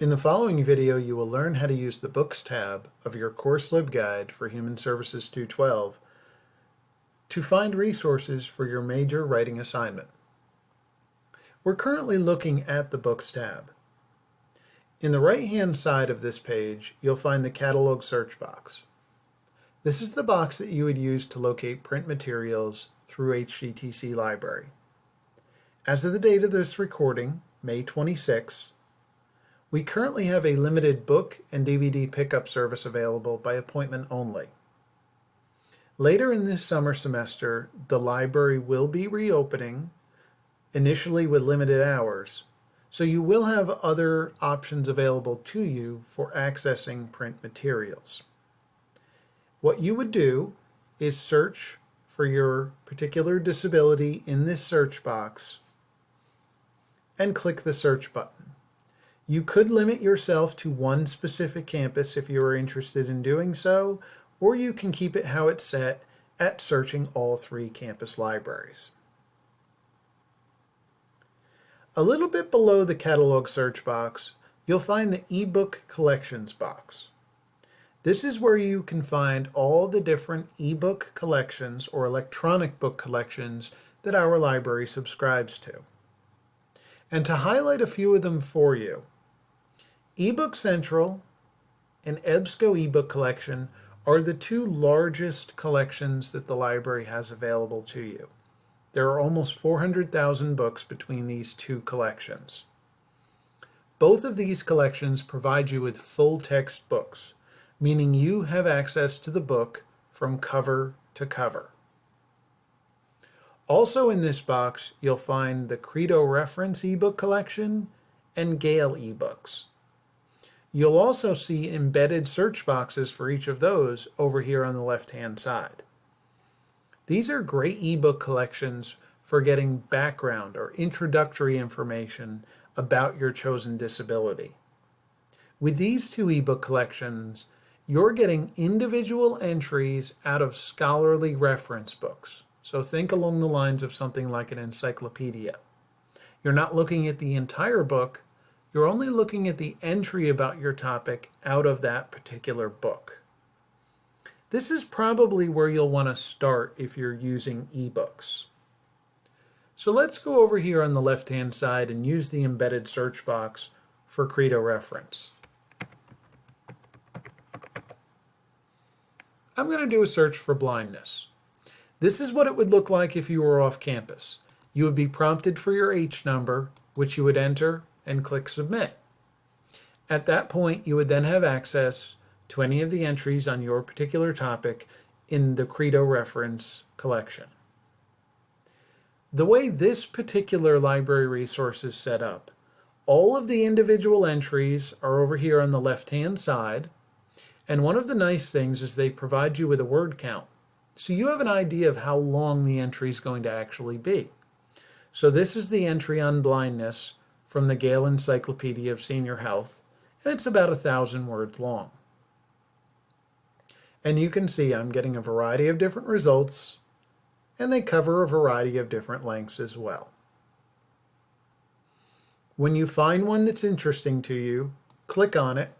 In the following video, you will learn how to use the Books tab of your Course LibGuide for Human Services 212 to find resources for your major writing assignment. We're currently looking at the Books tab. In the right-hand side of this page, you'll find the Catalog search box. This is the box that you would use to locate print materials through HGTC Library. As of the date of this recording, May 26, we currently have a limited book and DVD pickup service available by appointment only. Later in this summer semester, the library will be reopening, initially with limited hours, so you will have other options available to you for accessing print materials. What you would do is search for your particular disability in this search box and click the search button. You could limit yourself to one specific campus if you are interested in doing so, or you can keep it how it's set at searching all 3 campus libraries. A little bit below the catalog search box, you'll find the ebook collections box. This is where you can find all the different ebook collections or electronic book collections that our library subscribes to. And to highlight a few of them for you, eBook Central and EBSCO eBook Collection are the 2 largest collections that the library has available to you. There are almost 400,000 books between these 2 collections. Both of these collections provide you with full-text books, meaning you have access to the book from cover to cover. Also in this box, you'll find the Credo Reference eBook Collection and Gale eBooks. You'll also see embedded search boxes for each of those over here on the left-hand side. These are great ebook collections for getting background or introductory information about your chosen disability. With these 2 ebook collections, you're getting individual entries out of scholarly reference books. So think along the lines of something like an encyclopedia. You're not looking at the entire book, you're only looking at the entry about your topic out of that particular book. This is probably where you'll want to start if you're using ebooks. So let's go over here on the left-hand side and use the embedded search box for Credo Reference. I'm going to do a search for blindness. This is what it would look like if you were off campus. You would be prompted for your H number, which you would enter and click Submit. At that point, you would then have access to any of the entries on your particular topic in the Credo Reference collection. The way this particular library resource is set up, all of the individual entries are over here on the left-hand side, and one of the nice things is they provide you with a word count. So you have an idea of how long the entry is going to actually be. So this is the entry on blindness from the Gale Encyclopedia of Senior Health, and it's about 1,000 words long. And you can see I'm getting a variety of different results, and they cover a variety of different lengths as well. When you find one that's interesting to you, click on it,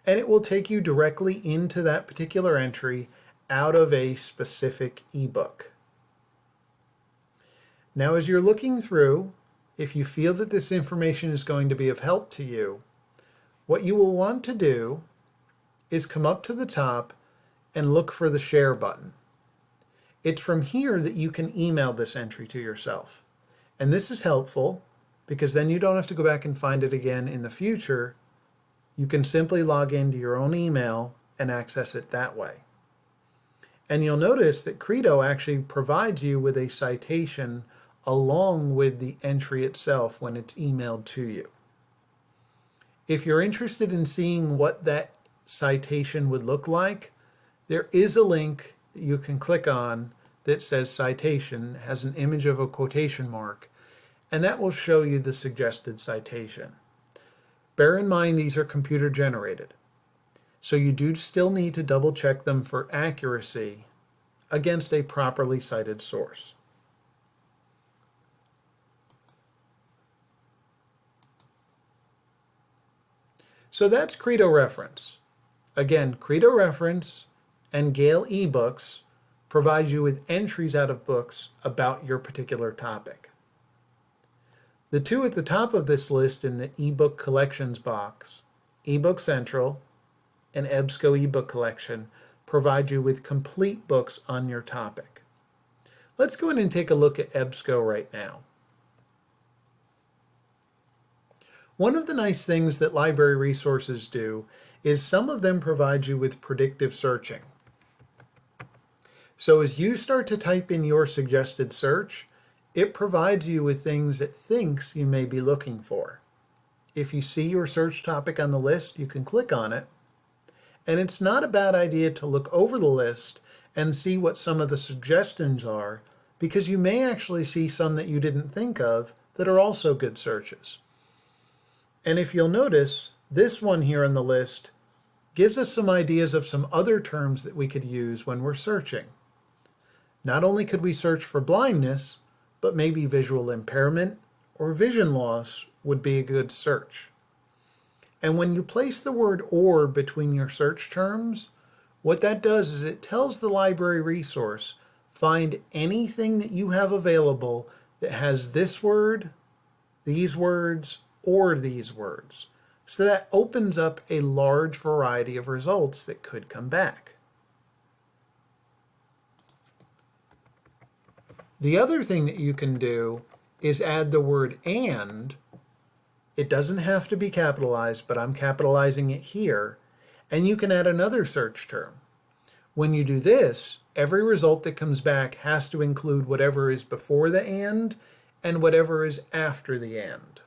and it will take you directly into that particular entry out of a specific ebook. Now, as you're looking through, if you feel that this information is going to be of help to you, what you will want to do is come up to the top and look for the share button. It's from here that you can email this entry to yourself. And this is helpful because then you don't have to go back and find it again in the future. You can simply log into your own email and access it that way. And you'll notice that Credo actually provides you with a citation along with the entry itself when it's emailed to you. If you're interested in seeing what that citation would look like, there is a link that you can click on that says citation, has an image of a quotation mark, and that will show you the suggested citation. Bear in mind these are computer generated, so you do still need to double check them for accuracy against a properly cited source. So that's Credo Reference. Again, Credo Reference and Gale eBooks provide you with entries out of books about your particular topic. The two at the top of this list in the eBook Collections box, eBook Central and EBSCO eBook Collection, provide you with complete books on your topic. Let's go in and take a look at EBSCO right now. One of the nice things that library resources do is some of them provide you with predictive searching. So as you start to type in your suggested search, it provides you with things it thinks you may be looking for. If you see your search topic on the list, you can click on it. And it's not a bad idea to look over the list and see what some of the suggestions are, because you may actually see some that you didn't think of that are also good searches. And if you'll notice, this one here on the list gives us some ideas of some other terms that we could use when we're searching. Not only could we search for blindness, but maybe visual impairment or vision loss would be a good search. And when you place the word "or" between your search terms, what that does is it tells the library resource, find anything that you have available that has this word, these words, or these words. So that opens up a large variety of results that could come back. The other thing that you can do is add the word "and." It doesn't have to be capitalized, but I'm capitalizing it here. And you can add another search term. When you do this, every result that comes back has to include whatever is before the "and" and whatever is after the "and."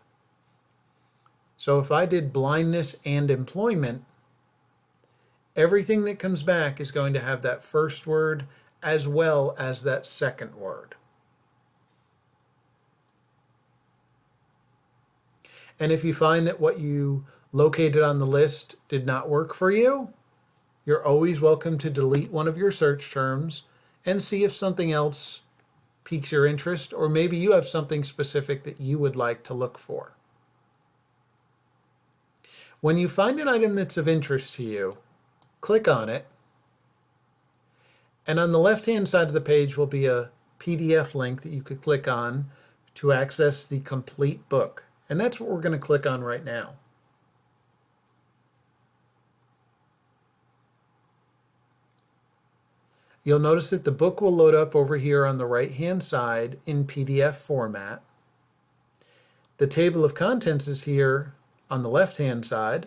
So if I did blindness and employment, everything that comes back is going to have that first word as well as that second word. And if you find that what you located on the list did not work for you, you're always welcome to delete one of your search terms and see if something else piques your interest, or maybe you have something specific that you would like to look for. When you find an item that's of interest to you, click on it, and on the left-hand side of the page will be a PDF link that you could click on to access the complete book. And that's what we're going to click on right now. You'll notice that the book will load up over here on the right-hand side in PDF format. The table of contents is here on the left-hand side.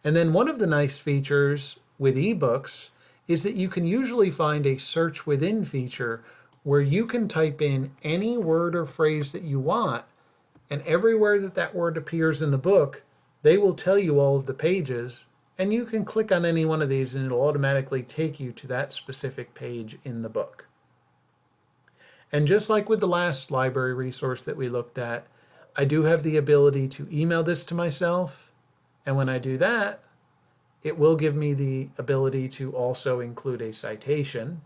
And then one of the nice features with ebooks is that you can usually find a search within feature where you can type in any word or phrase that you want, and everywhere that that word appears in the book, they will tell you all of the pages, and you can click on any one of these and it'll automatically take you to that specific page in the book. And just like with the last library resource that we looked at, I do have the ability to email this to myself, and when I do that, it will give me the ability to also include a citation.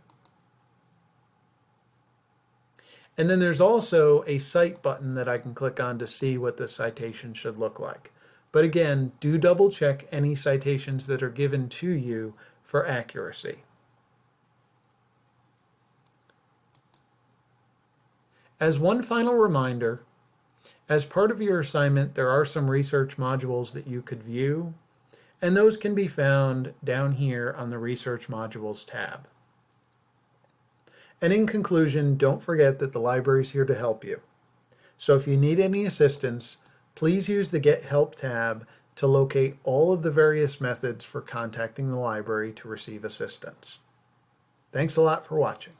And then there's also a cite button that I can click on to see what the citation should look like. But again, do double check any citations that are given to you for accuracy. As one final reminder, as part of your assignment, there are some research modules that you could view, and those can be found down here on the Research Modules tab. And in conclusion, don't forget that the library is here to help you. So if you need any assistance, please use the Get Help tab to locate all of the various methods for contacting the library to receive assistance. Thanks a lot for watching.